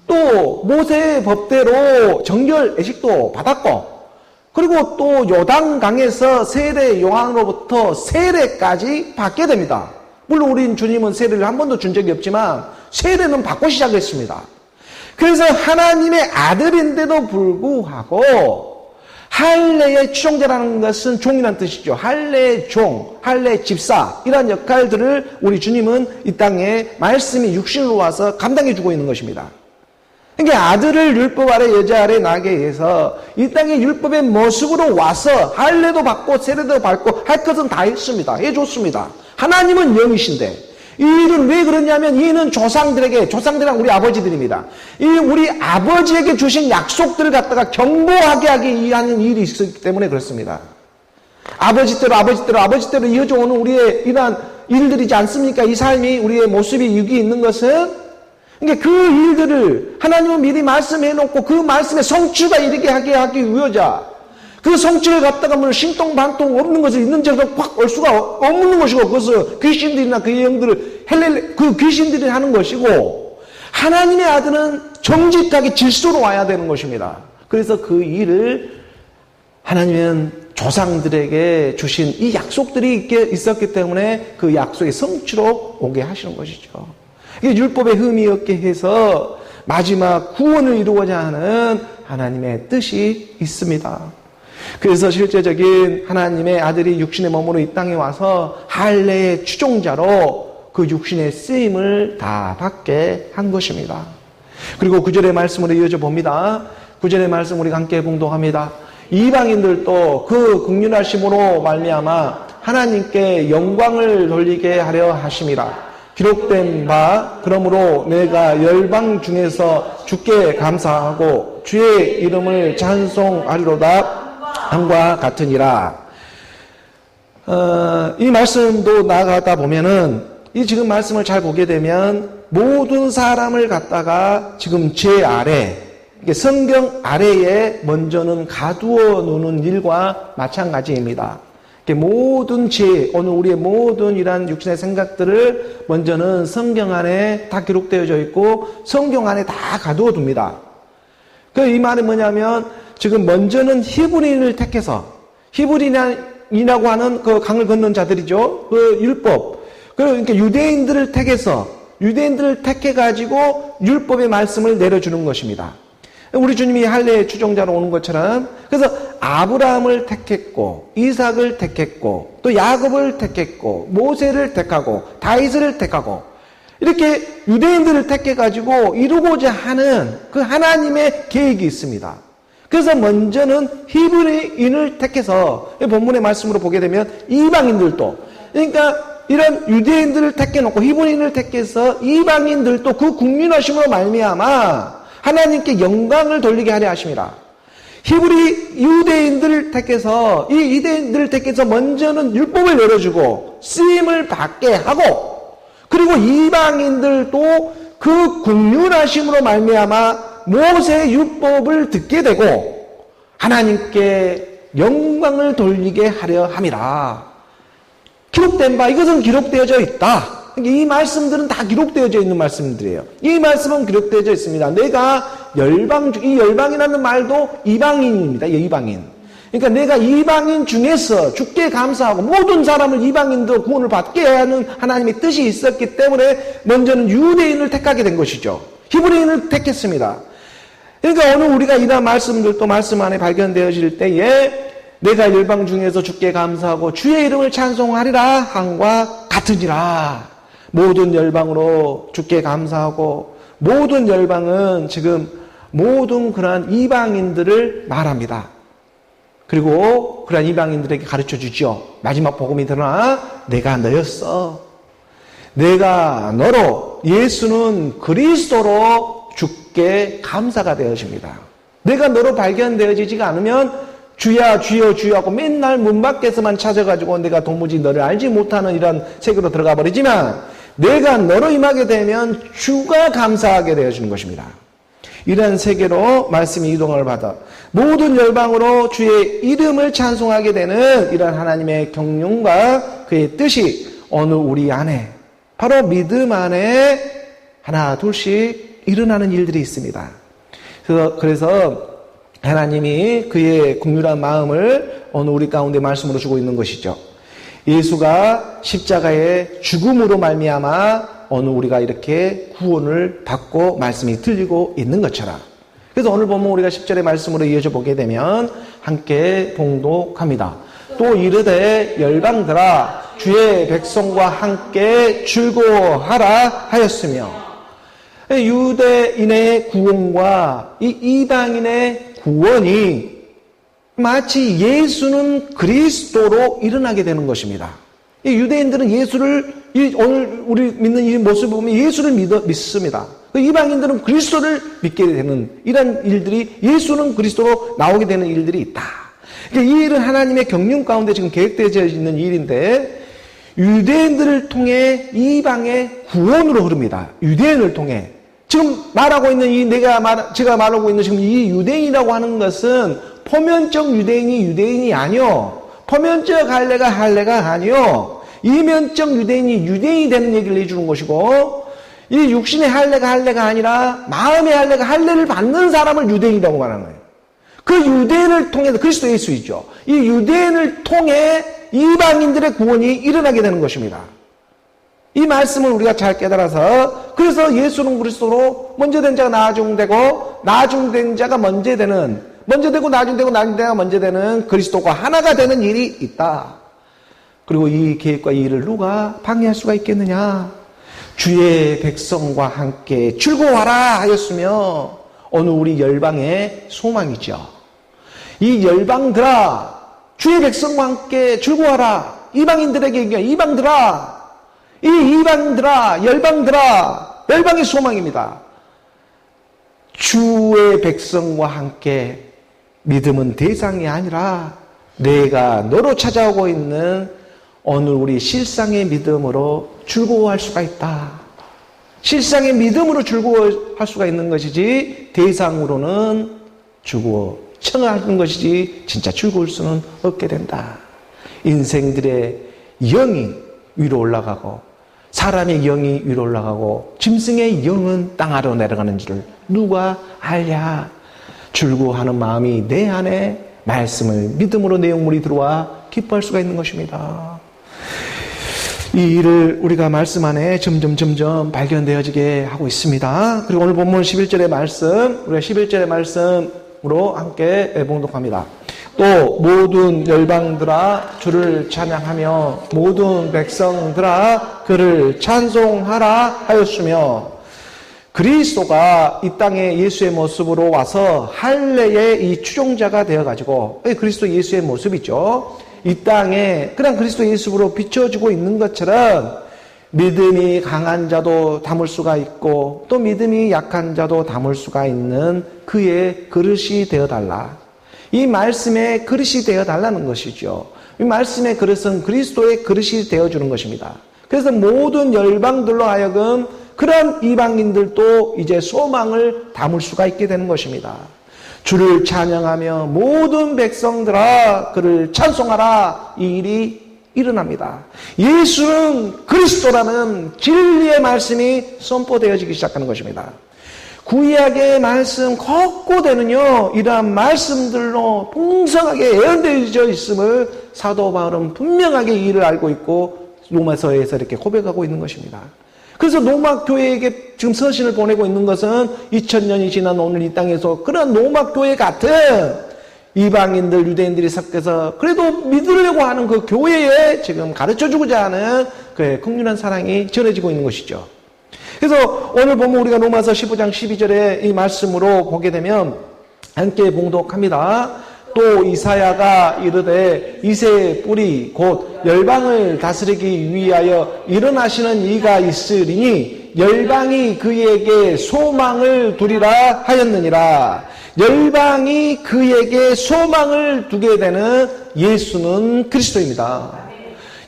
[SPEAKER 1] 또 모세의 법대로 정결 예식도 받았고, 그리고 또 요단강에서 세례 요한으로부터 세례까지 받게 됩니다. 물론 우린 주님은 세례를 한 번도 준 적이 없지만 세례는 받고 시작했습니다. 그래서 하나님의 아들인데도 불구하고 할례의 추종자라는 것은 종이라는 뜻이죠. 할례의 종, 할례의 집사, 이러한 역할들을 우리 주님은 이 땅에 말씀이 육신으로 와서 감당해주고 있는 것입니다. 그러니까 아들을 율법 아래 여자 아래 나게 해서 이 땅에 율법의 모습으로 와서 할례도 받고 세례도 받고 할 것은 다 했습니다. 해줬습니다. 하나님은 영이신데, 이 일은 왜 그러냐면 이는 조상들이란 우리 아버지들입니다. 이 우리 아버지에게 주신 약속들을 갖다가 경고하게 하기 위한 일이 있었기 때문에 그렇습니다. 아버지대로 이어져 오는 우리의 이러한 일들이지 않습니까? 이 삶이, 우리의 모습이 여기 있는 것은, 그러니까 그 일들을 하나님은 미리 말씀해놓고 그 말씀의 성취가 이르게 하기 위하자, 그 성취를 갖다가 뭐 신통반통 없는 것을 있는 대로 확 올 수가 없는 것이고, 그것을 귀신들이나 그의 영들을 그 귀신들이 하는 것이고, 하나님의 아들은 정직하게 질서로 와야 되는 것입니다. 그래서 그 일을 하나님은 조상들에게 주신 이 약속들이 있었기 때문에 그 약속의 성취로 오게 하시는 것이죠. 이게 율법의 흠이 없게 해서 마지막 구원을 이루고자 하는 하나님의 뜻이 있습니다. 그래서 실제적인 하나님의 아들이 육신의 몸으로 이 땅에 와서 할례의 추종자로 그 육신의 쓰임을 다 받게 한 것입니다. 그리고 9절의 말씀으로 이어져 봅니다. 9절의 말씀 우리가 함께 봉독합니다. 이방인들도 그 긍휼하심으로 말미암아 하나님께 영광을 돌리게 하려 하심이라. 기록된 바, 그러므로 내가 열방 중에서 주께 감사하고 주의 이름을 찬송하리로다 함과 같으니라. 이 말씀도 나아가다 보면은, 이 지금 말씀을 잘 보게 되면 모든 사람을 갖다가 지금 제 아래, 성경 아래에 먼저는 가두어 놓는 일과 마찬가지입니다. 모든 오늘 우리의 모든 이러한 육신의 생각들을 먼저는 성경 안에 다 기록되어져 있고 성경 안에 다 가두어 둡니다. 이 말이 뭐냐면, 지금 먼저는 히브리인을 택해서, 히브리인이라고 하는 그 강을 건넌 자들이죠. 그 율법. 그러니까 유대인들을 택해가지고 율법의 말씀을 내려주는 것입니다. 우리 주님이 할례의 추종자로 오는 것처럼, 그래서 아브라함을 택했고, 이삭을 택했고, 또 야곱을 택했고, 모세를 택하고, 다윗을 택하고, 이렇게 유대인들을 택해가지고 이루고자 하는 그 하나님의 계획이 있습니다. 그래서 먼저는 히브리인을 택해서 본문의 말씀으로 보게 되면 이방인들도, 그러니까 이런 유대인들을 택해놓고 히브리인을 택해서 이방인들도 그 국민하심으로 말미암아 하나님께 영광을 돌리게 하려 하심이라. 유대인들을 택해서, 이 유대인들을 택해서 먼저는 율법을 내려주고 쓰임을 받게 하고, 그리고 이방인들도 그 국률하심으로 말미암아 모세의 율법을 듣게 되고 하나님께 영광을 돌리게 하려 함이라. 기록된 바, 이것은 기록되어져 있다. 이 말씀들은 다 기록되어져 있는 말씀들이에요. 이 말씀은 기록되어져 있습니다. 내가 이 열방이라는 말도 이방인입니다. 이방인. 그러니까 내가 이방인 중에서 주께 감사하고 모든 사람을 이방인도 구원을 받게 하는 하나님의 뜻이 있었기 때문에 먼저는 유대인을 택하게 된 것이죠. 히브리인을 택했습니다. 그러니까 오늘 우리가 이러한 말씀들도 말씀 안에 발견되어질 때에 내가 열방 중에서 주께 감사하고 주의 이름을 찬송하리라 함과 같으니라. 모든 열방으로 주께 감사하고, 모든 열방은 지금 모든 그러한 이방인들을 말합니다. 그리고 그러한 이방인들에게 가르쳐 주죠. 마지막 복음이 드러나 내가 너였어. 내가 너로, 예수는 그리스도로 주께 감사가 되어집니다. 내가 너로 발견되어지지가 않으면 주야 주여 주여 하고 맨날 문 밖에서만 찾아가지고 내가 도무지 너를 알지 못하는 이런 세계로 들어가 버리지만, 내가 너로 임하게 되면 주가 감사하게 되어지는 것입니다. 이런 세계로 말씀이 이동을 받아 모든 열방으로 주의 이름을 찬송하게 되는 이런 하나님의 경륜과 그의 뜻이 오늘 우리 안에, 바로 믿음 안에 하나 둘씩 일어나는 일들이 있습니다. 그래서 하나님이 그의 긍휼한 마음을 오늘 우리 가운데 말씀으로 주고 있는 것이죠. 예수가 십자가의 죽음으로 말미암아 오늘 우리가 이렇게 구원을 받고 말씀이 들리고 있는 것처럼, 그래서 오늘 보면 우리가 10절의 말씀으로 이어져 보게 되면 함께 봉독합니다. 또 이르되 열방들아 주의 백성과 함께 즐거워하라 하였으며, 유대인의 구원과 이 이방인의 구원이 마치 예수는 그리스도로 일어나게 되는 것입니다. 이 유대인들은 예수를, 오늘 우리 믿는 이 모습을 보면 예수를 믿습니다. 이방인들은 그리스도를 믿게 되는 이런 일들이, 예수는 그리스도로 나오게 되는 일들이 있다. 그러니까 이 일은 하나님의 경륜 가운데 지금 계획되어져 있는 일인데, 유대인들을 통해 이방의 구원으로 흐릅니다. 유대인을 통해. 지금 말하고 있는 제가 말하고 있는 지금 이 유대인이라고 하는 것은 포면적 유대인이 아니요. 포면적 할례가 아니요. 이면적 유대인이 유대인이 되는 얘기를 해주는 것이고, 이 육신의 할례가 아니라 마음의 할례를 받는 사람을 유대인이라고 말하는 거예요. 그 유대인을 통해서 그리스도 예수이죠. 이 유대인을 통해 이방인들의 구원이 일어나게 되는 것입니다. 이 말씀을 우리가 잘 깨달아서, 그래서 예수는 그리스도로 먼저 된 자가 나중되고, 나중된 자가 먼저 되는, 먼저 되고 나중되고 나중되가 먼저 되는 그리스도가 하나가 되는 일이 있다. 그리고 이 계획과 이 일을 누가 방해할 수가 있겠느냐? 주의 백성과 함께 즐거워하라 하였으며, 오늘 우리 열방의 소망이죠. 이 열방들아 주의 백성과 함께 즐거워하라. 이방인들에게 얘기해요. 이방들아, 열방의 소망입니다. 주의 백성과 함께, 믿음은 대상이 아니라 내가 너로 찾아오고 있는 오늘 우리 실상의 믿음으로 즐거워할 수가 있다. 실상의 믿음으로 즐거워할 수가 있는 것이지, 대상으로는 청하는 것이지 진짜 즐거울 수는 없게 된다. 인생들의 영이 위로 올라가고, 사람의 영이 위로 올라가고, 짐승의 영은 땅 아래로 내려가는 줄을 누가 알랴. 즐거워하는 마음이 내 안에 말씀을 믿음으로 내용물이 들어와 기뻐할 수가 있는 것입니다. 이 일을 우리가 말씀 안에 점점 발견되어지게 하고 있습니다. 그리고 오늘 본문 11절의 말씀, 우리가 11절의 말씀으로 함께 봉독합니다. 또 모든 열방들아 주를 찬양하며 모든 백성들아 그를 찬송하라 하였으며, 그리스도가 이 땅에 예수의 모습으로 와서 할례의 이 추종자가 되어가지고, 그리스도 예수의 모습이죠. 이 땅에 그냥 그리스도 예수로 비춰지고 있는 것처럼 믿음이 강한 자도 담을 수가 있고 또 믿음이 약한 자도 담을 수가 있는 그의 그릇이 되어달라. 이 말씀의 그릇이 되어달라는 것이죠. 이 말씀의 그릇은 그리스도의 그릇이 되어주는 것입니다. 그래서 모든 열방들로 하여금 그런 이방인들도 이제 소망을 담을 수가 있게 되는 것입니다. 주를 찬양하며 모든 백성들아 그를 찬송하라, 이 일이 일어납니다. 예수는 그리스도라는 진리의 말씀이 선포되어지기 시작하는 것입니다. 구약의 말씀 곳곳에는요 이러한 말씀들로 풍성하게 예언되어져 있음을 사도 바울은 분명하게 이를 알고 있고 로마서에서 이렇게 고백하고 있는 것입니다. 그래서 로마 교회에게 지금 서신을 보내고 있는 것은 2000년이 지난 오늘 이 땅에서 그런 로마 교회 같은 이방인들, 유대인들이 섞여서 그래도 믿으려고 하는 그 교회에 지금 가르쳐주고자 하는 그의 긍휼한 사랑이 전해지고 있는 것이죠. 그래서 오늘 보면 우리가 로마서 15장 12절의 이 말씀으로 보게 되면 함께 봉독합니다. 또 이사야가 이르되 이새의 뿌리 곧 열방을 다스리기 위하여 일어나시는 이가 있으리니 열방이 그에게 소망을 두리라 하였느니라. 열방이 그에게 소망을 두게 되는 예수는 그리스도입니다.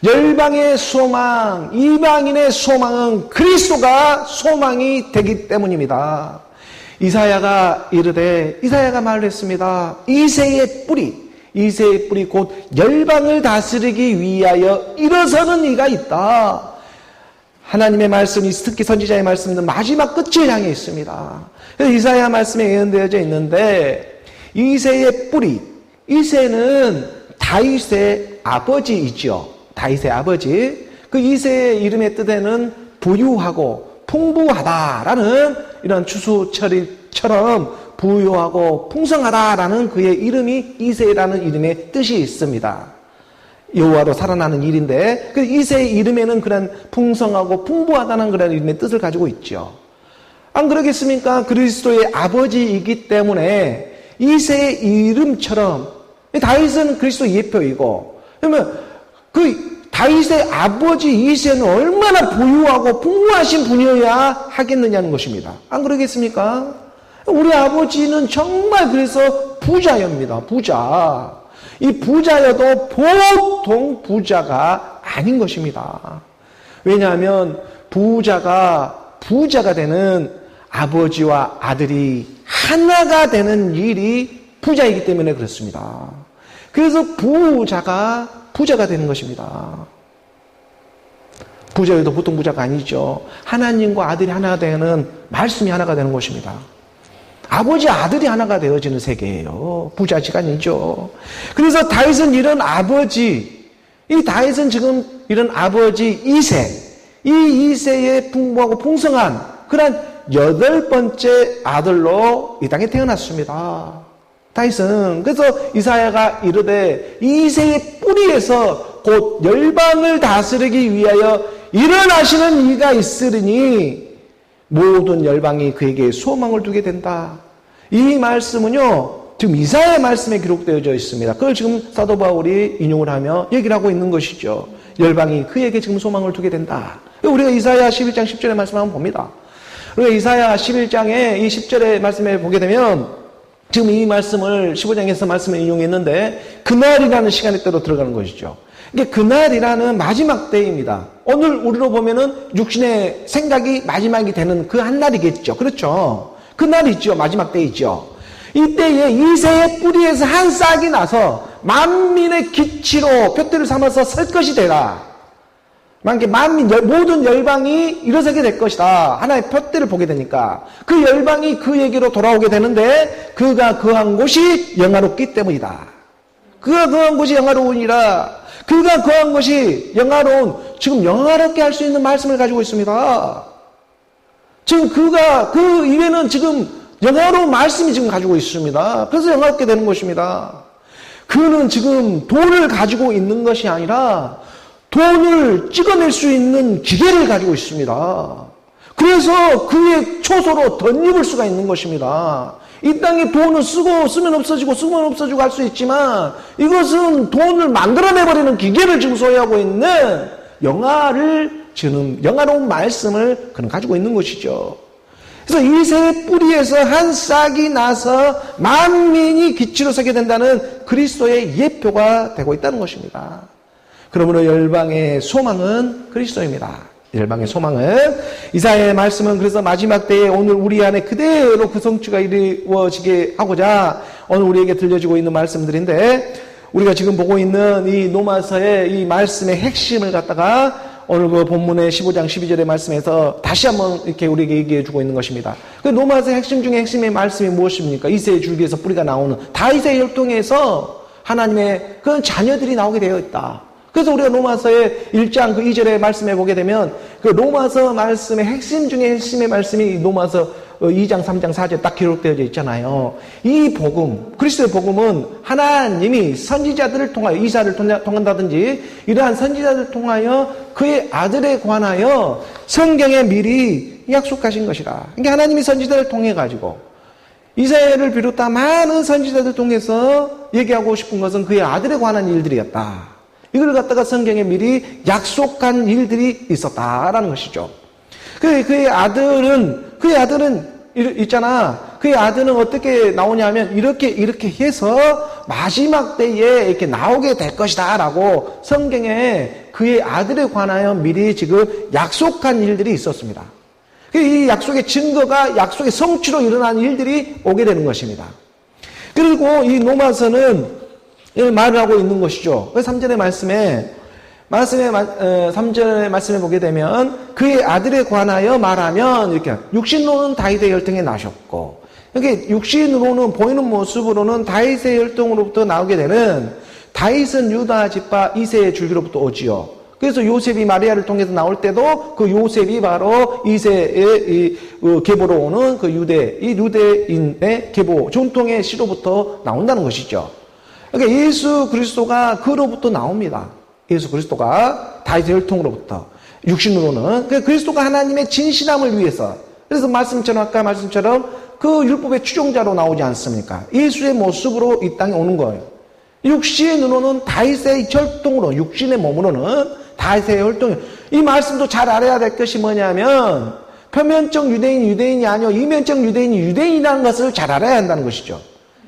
[SPEAKER 1] 열방의 소망, 이방인의 소망은 그리스도가 소망이 되기 때문입니다. 이사야가 이르되, 이사야가 말을 했습니다. 이새의 뿌리 곧 열방을 다스리기 위하여 일어서는 이가 있다. 하나님의 말씀이 특히 선지자의 말씀은 마지막 끝을 향해 있습니다. 그래서 이사야 말씀에 예언되어져 있는데 이새의 뿌리, 이새는 다윗의 아버지이죠. 다윗의 아버지. 그 이새의 이름의 뜻에는 부유하고 풍부하다라는 이런 추수처럼 부유하고 풍성하다라는 그의 이름이 이새라는 이름의 뜻이 있습니다. 여호와로 살아나는 일인데 그 이새의 이름에는 그런 풍성하고 풍부하다는 그런 이름의 뜻을 가지고 있죠. 안 그러겠습니까? 그리스도의 아버지이기 때문에 이새의 이름처럼 다윗은 그리스도 예표이고, 그러면 그 다윗의 아버지 이새는 얼마나 부유하고 풍부하신 분이어야 하겠느냐는 것입니다. 안 그러겠습니까? 우리 아버지는 정말 그래서 부자입니다. 부자. 이 부자여도 보통 부자가 아닌 것입니다. 왜냐하면 부자가 되는 아버지와 아들이 하나가 되는 일이 부자이기 때문에 그렇습니다. 그래서 부자가 되는 것입니다. 부자여도 보통 부자가 아니죠. 하나님과 아들이 하나가 되는 말씀이 하나가 되는 것입니다. 아버지 아들이 하나가 되어지는 세계예요. 부자지가 아니죠. 그래서 다윗은 이런 아버지, 이 다윗은 지금 이런 아버지 이새, 이 이새의 풍부하고 풍성한 그런 8번째 아들로 이 땅에 태어났습니다. 다윗은. 그래서 이사야가 이르되 이새의 뿌리에서 곧 열방을 다스리기 위하여 일어나시는 이가 있으리니 모든 열방이 그에게 소망을 두게 된다. 이 말씀은요 지금 이사야의 말씀에 기록되어져 있습니다. 그걸 지금 사도 바울이 인용을 하며 얘기를 하고 있는 것이죠. 열방이 그에게 지금 소망을 두게 된다. 우리가 이사야 11장 10절의 말씀을 한번 봅니다. 우리가 이사야 11장의 이 10절의 말씀을 보게 되면 지금 이 말씀을 15장에서 말씀을 인용했는데 그날이라는 시간의 때로 들어가는 것이죠. 이게 그날이라는 마지막 때입니다. 오늘 우리로 보면은 육신의 생각이 마지막이 되는 그 한 날이겠죠. 그렇죠. 그날이죠. 마지막 때이죠. 이때에 이새의 뿌리에서 한 싹이 나서 만민의 기치로 푯대를 삼아서 설 것이 되라. 만민, 모든 열방이 일어서게 될 것이다. 하나의 푯대를 보게 되니까 그 열방이 그에게로 돌아오게 되는데 그가 거한 곳이 영화롭기 때문이다. 그가 거한 곳이 영화로우니라. 그가 거한 것이 영화로운, 지금 영화롭게 할 수 있는 말씀을 가지고 있습니다. 지금 그가, 그 이외에는 지금 영화로운 말씀이 지금 가지고 있습니다. 그래서 영화롭게 되는 것입니다. 그는 지금 돈을 가지고 있는 것이 아니라 돈을 찍어낼 수 있는 기계를 가지고 있습니다. 그래서 그의 초소로 덧입을 수가 있는 것입니다. 이 땅에 돈을 쓰면 없어지고 쓰면 없어지고 할 수 있지만 이것은 돈을 만들어내버리는 기계를 지금 소유하고 있는 영화를 주는 영화로운 말씀을 그는 가지고 있는 것이죠. 그래서 이새의 뿌리에서 한 싹이 나서 만민이 기치로 서게 된다는 그리스도의 예표가 되고 있다는 것입니다. 그러므로 열방의 소망은 그리스도입니다. 열방의 소망은 이사야의 말씀은 그래서 마지막 때에 오늘 우리 안에 그대로 그 성취가 이루어지게 하고자 오늘 우리에게 들려주고 있는 말씀들인데 우리가 지금 보고 있는 이 로마서의 이 말씀의 핵심을 갖다가 오늘 그 본문의 15장 12절의 말씀에서 다시 한번 이렇게 우리에게 얘기해 주고 있는 것입니다. 그 로마서의 핵심 중에 핵심의 말씀이 무엇입니까? 이새의 줄기에서 뿌리가 나오는 다윗의 혈통에서 하나님의 그런 자녀들이 나오게 되어 있다. 그래서 우리가 로마서의 1장 그 2절의 말씀에 보게 되면 그 로마서 말씀의 핵심 중에 핵심의 말씀이 로마서 2장, 3장, 4절에 딱 기록되어 있잖아요. 이 복음, 그리스도의 복음은 하나님이 선지자들을 통하여 이사를 통한다든지 이러한 선지자들을 통하여 그의 아들에 관하여 성경에 미리 약속하신 것이라. 그러니까 하나님이 선지자를 통해 가지고 이사야를 비롯한 많은 선지자들 통해서 얘기하고 싶은 것은 그의 아들에 관한 일들이었다. 이걸 갖다가 성경에 미리 약속한 일들이 있었다라는 것이죠. 그의 아들은 있잖아. 그의 아들은 어떻게 나오냐면 이렇게 해서 마지막 때에 이렇게 나오게 될 것이다라고 성경에 그의 아들에 관하여 미리 지금 약속한 일들이 있었습니다. 이 약속의 증거가 약속의 성취로 일어난 일들이 오게 되는 것입니다. 그리고 이 로마서는 말을 하고 있는 것이죠. 3절의 말씀에 3절의 말씀에 보게 되면 그의 아들에 관하여 말하면 이렇게 육신으로는 다윗의 혈통에 나셨고 이렇게 육신으로는 보이는 모습으로는 다윗의 혈통으로부터 나오게 되는 다윗은 유다 지파 이새의 줄기로부터 오지요. 그래서 요셉이 마리아를 통해서 나올 때도 그 요셉이 바로 이새의 계보로 오는 그 유대인의 계보 전통의 씨로부터 나온다는 것이죠. 그러니까 예수 그리스도가 그로부터 나옵니다. 예수 그리스도가 다윗의 혈통으로부터 육신으로는 그리스도가 하나님의 진실함을 위해서 그래서 아까 말씀처럼 그 율법의 추종자로 나오지 않습니까? 예수의 모습으로 이 땅에 오는 거예요. 육신으로는 다윗의 혈통으로 육신의 몸으로는 다윗의 혈통. 이 말씀도 잘 알아야 될 것이 뭐냐면 표면적 유대인이 아니요 이면적 유대인이라는 것을 잘 알아야 한다는 것이죠.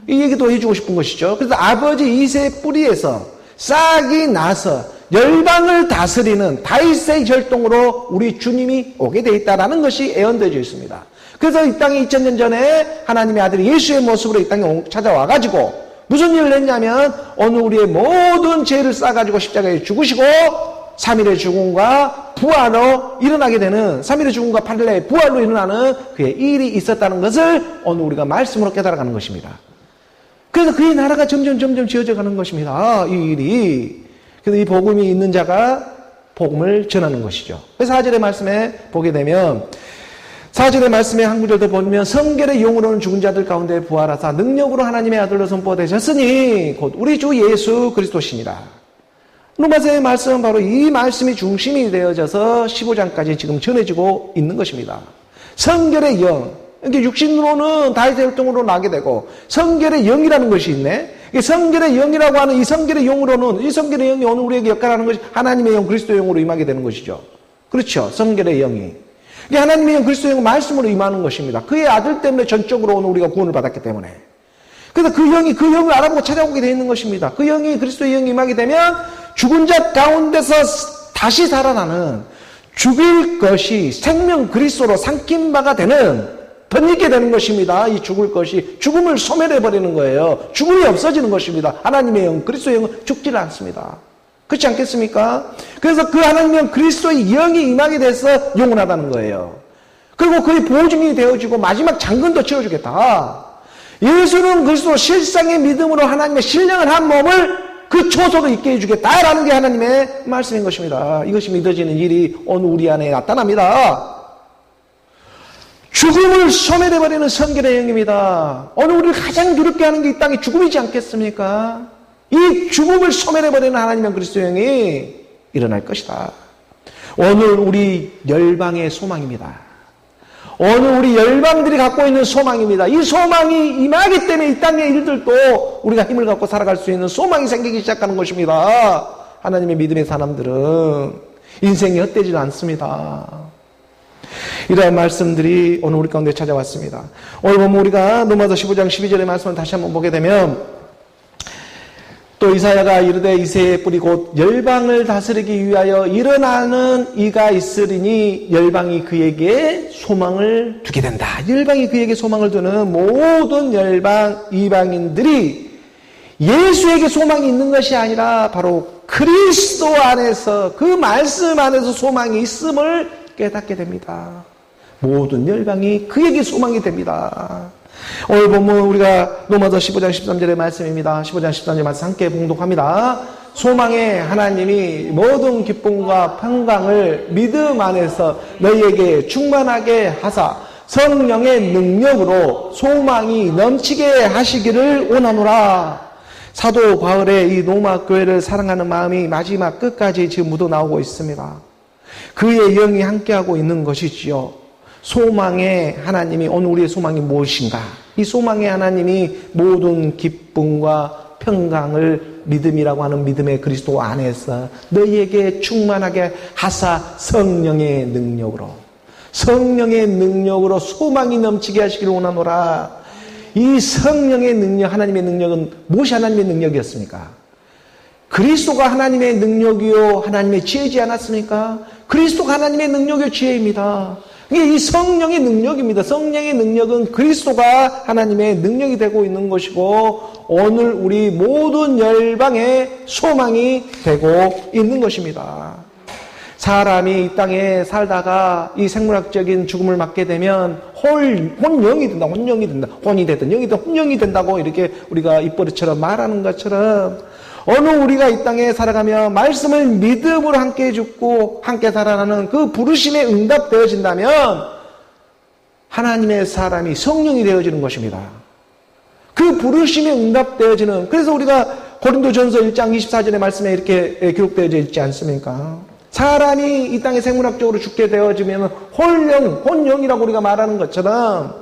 [SPEAKER 1] 이 얘기도 해주고 싶은 것이죠. 그래서 아버지 이새의 뿌리에서 싹이 나서 열방을 다스리는 다윗의 혈통으로 우리 주님이 오게 되어 있다는 것이 예언되어 있습니다. 그래서 이 땅에 2000년 전에 하나님의 아들이 예수의 모습으로 이 땅에 찾아와가지고 무슨 일을 했냐면 오늘 우리의 모든 죄를 싸가지고 십자가에 죽으시고 3일의 죽음과 부활로 일어나게 되는 3일의 죽음과 8일의 부활로 일어나는 그의 일이 있었다는 것을 오늘 우리가 말씀으로 깨달아가는 것입니다. 그래서 그의 나라가 점점 지어져 가는 것입니다. 이 일이. 그래서 이 복음이 있는 자가 복음을 전하는 것이죠. 그래서 4절의 말씀에 보게 되면 4절의 말씀에 한 구절 더 보면 성결의 영으로는 죽은 자들 가운데 부활하사 능력으로 하나님의 아들로 선포되셨으니 곧 우리 주 예수 그리스도시니라. 로마서의 말씀은 바로 이 말씀이 중심이 되어져서 15장까지 지금 전해지고 있는 것입니다. 성결의 영. 이게 육신으로는 다윗의 혈통으로 나게 되고 성결의 영이라는 것이 있네. 성결의 영이라고 하는 이 성결의 영으로는 이 성결의 영이 오늘 우리에게 역할하는 것이 하나님의 영, 그리스도의 영으로 임하게 되는 것이죠. 그렇죠. 성결의 영이. 이게 하나님의 영, 그리스도의 영 말씀으로 임하는 것입니다. 그의 아들 때문에 전적으로 오늘 우리가 구원을 받았기 때문에. 그래서 그 영을 알아보고 찾아오게 되어 있는 것입니다. 그 영이 그리스도의 영이 임하게 되면 죽은 자 가운데서 다시 살아나는 죽일 것이 생명 그리스도로 삼킨 바가 되는 덧입게 되는 것입니다. 이 죽을 것이 죽음을 소멸해버리는 거예요. 죽음이 없어지는 것입니다. 하나님의 영, 그리스도의 영은 죽지를 않습니다. 그렇지 않겠습니까? 그래서 그 하나님의 영, 그리스도의 영이 임하게 돼서 영원하다는 거예요. 그리고 그의 보증이 되어지고 마지막 장근도 채워주겠다. 예수는 그리스도 실상의 믿음으로 하나님의 신령을 한 몸을 그 초소로 있게 해주겠다라는 게 하나님의 말씀인 것입니다. 이것이 믿어지는 일이 오늘 우리 안에 나타납니다. 죽음을 소멸해버리는 성결의 영입니다. 오늘 우리를 가장 두렵게 하는 게 이 땅의 죽음이지 않겠습니까? 이 죽음을 소멸해버리는 하나님의 그리스도의 영이 일어날 것이다. 오늘 우리 열방의 소망입니다. 오늘 우리 열방들이 갖고 있는 소망입니다. 이 소망이 임하기 때문에 이 땅의 일들도 우리가 힘을 갖고 살아갈 수 있는 소망이 생기기 시작하는 것입니다. 하나님의 믿음의 사람들은 인생이 헛되지 않습니다. 이러한 말씀들이 오늘 우리 가운데 찾아왔습니다. 오늘 보면 우리가 로마서 15장 12절의 말씀을 다시 한번 보게 되면 또 이사야가 이르되 이새의 뿌리 곧 열방을 다스리기 위하여 일어나는 이가 있으리니 열방이 그에게 소망을 두게 된다. 열방이 그에게 소망을 두는 모든 열방 이방인들이 예수에게 소망이 있는 것이 아니라 바로 그리스도 안에서 그 말씀 안에서 소망이 있음을 깨닫게 됩니다. 모든 열방이 그에게 소망이 됩니다. 오늘 보면 우리가 로마서 15장 13절의 말씀입니다. 15장 13절 말씀 함께 봉독합니다. 소망의 하나님이 모든 기쁨과 평강을 믿음 안에서 너희에게 충만하게 하사 성령의 능력으로 소망이 넘치게 하시기를 원하노라. 사도 바울의 이 로마 교회를 사랑하는 마음이 마지막 끝까지 지금 묻어나오고 있습니다. 그의 영이 함께하고 있는 것이지요. 소망의 하나님이 오늘 우리의 소망이 무엇인가? 이 소망의 하나님이 모든 기쁨과 평강을 믿음이라고 하는 믿음의 그리스도 안에서 너희에게 충만하게 하사 성령의 능력으로 소망이 넘치게 하시기를 원하노라. 이 성령의 능력, 하나님의 능력은 무엇이 하나님의 능력이었습니까? 그리스도가 하나님의 능력이요 하나님의 지혜지 않았습니까? 그리스도가 하나님의 능력이요 지혜입니다. 이게 이 성령의 능력입니다. 성령의 능력은 그리스도가 하나님의 능력이 되고 있는 것이고 오늘 우리 모든 열방의 소망이 되고 있는 것입니다. 사람이 이 땅에 살다가 이 생물학적인 죽음을 맞게 되면 혼령이 된다. 혼이 되든 영이 되든 혼령이 된다고 이렇게 우리가 입버릇처럼 말하는 것처럼 어느 우리가 이 땅에 살아가며 말씀을 믿음으로 함께 죽고 함께 살아가는 그 부르심에 응답되어진다면 하나님의 사람이 성령이 되어지는 것입니다. 그 부르심에 응답되어지는, 그래서 우리가 고린도전서 1장 24절의 말씀에 이렇게 기록되어져 있지 않습니까? 사람이 이 땅에 생물학적으로 죽게 되어지면 혼령이라고 우리가 말하는 것처럼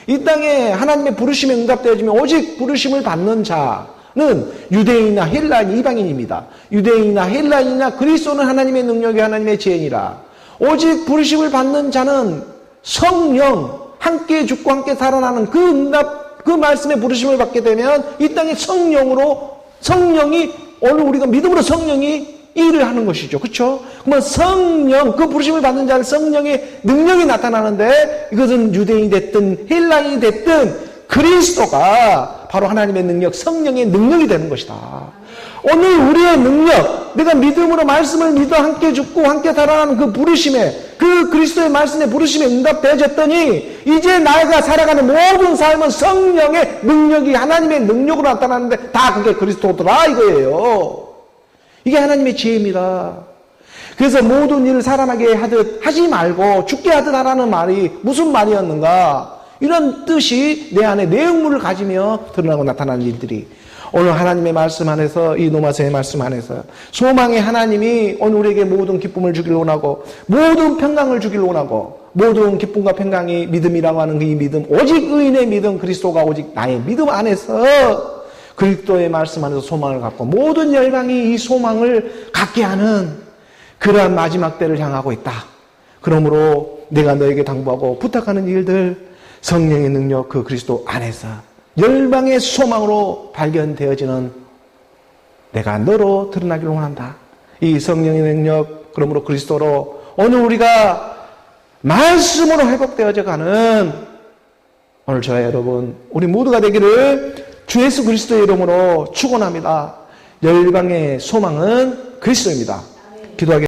[SPEAKER 1] 이 땅에 하나님의 부르심에 응답되어지면 오직 부르심을 받는 자는 유대인이나 헬라인, 이방인입니다. 유대인이나 헬라인이나 그리스도는 하나님의 능력이 하나님의 지혜니라. 오직 부르심을 받는 자는 성령, 함께 죽고 함께 살아나는 그 응답, 그 말씀의 부르심을 받게 되면 이 땅에 성령이 오늘 우리가 믿음으로 성령이 일을 하는 것이죠. 그렇죠? 그러면 성령, 그 부르심을 받는 자는 성령의 능력이 나타나는데 이것은 유대인이 됐든 헬라인이 됐든 그리스도가 바로 하나님의 능력, 성령의 능력이 되는 것이다. 오늘 우리의 능력, 내가 믿음으로 말씀을 믿어 함께 죽고 함께 살아가는 그 부르심에, 그 그리스도의 말씀에 부르심에 응답되어졌더니 이제 나가 살아가는 모든 삶은 성령의 능력이 하나님의 능력으로 나타나는데 다 그게 그리스도더라 이거예요. 이게 하나님의 지혜입니다. 그래서 모든 일을 사람에게 하듯 하지 말고 죽게 하듯 하라는 말이 무슨 말이었는가? 이런 뜻이 내 안에 내용물을 가지며 드러나고 나타나는 일들이 오늘 하나님의 말씀 안에서, 이 로마서의 말씀 안에서 소망의 하나님이 오늘 우리에게 모든 기쁨을 주기를 원하고 모든 평강을 주기를 원하고 모든 기쁨과 평강이 믿음이라고 하는 이 믿음, 오직 의인의 믿음, 그리스도가 오직 나의 믿음 안에서 그리스도의 말씀 안에서 소망을 갖고 모든 열방이 이 소망을 갖게 하는 그러한 마지막 때를 향하고 있다. 그러므로 내가 너에게 당부하고 부탁하는 일들, 성령의 능력, 그 그리스도 안에서 열방의 소망으로 발견되어지는 내가 너로 드러나기를 원한다. 이 성령의 능력, 그러므로 그리스도로 오늘 우리가 말씀으로 회복되어져 가는 오늘 저와 여러분, 우리 모두가 되기를 주 예수 그리스도의 이름으로 축원합니다. 열방의 소망은 그리스도입니다. 기도하겠습니다.